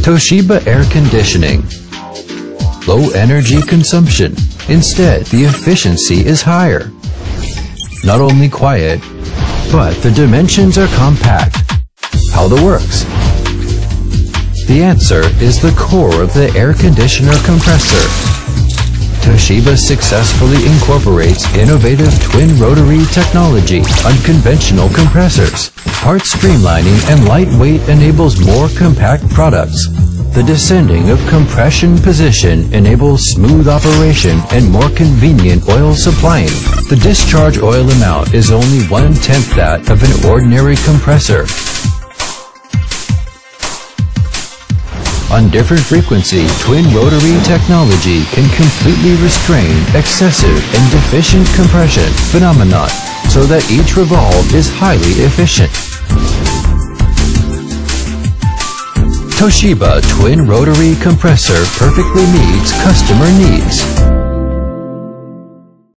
Toshiba air conditioning. Low energy consumption. Instead, the efficiency is higher. Not only quiet, but the dimensions are compact. How that works? The answer is the core of the air conditioner compressor. Toshiba successfully incorporates innovative twin rotary technology on conventional compressors. Part streamlining and lightweight enables more compact products. The descending of compression position enables smooth operation and more convenient oil supplying. The discharge oil amount is only 1/10 that of an ordinary compressor. On different frequency, twin rotary technology can completely restrain excessive and deficient compression phenomenon so that each revolve is highly efficient. Toshiba Twin Rotary Compressor perfectly meets customer needs.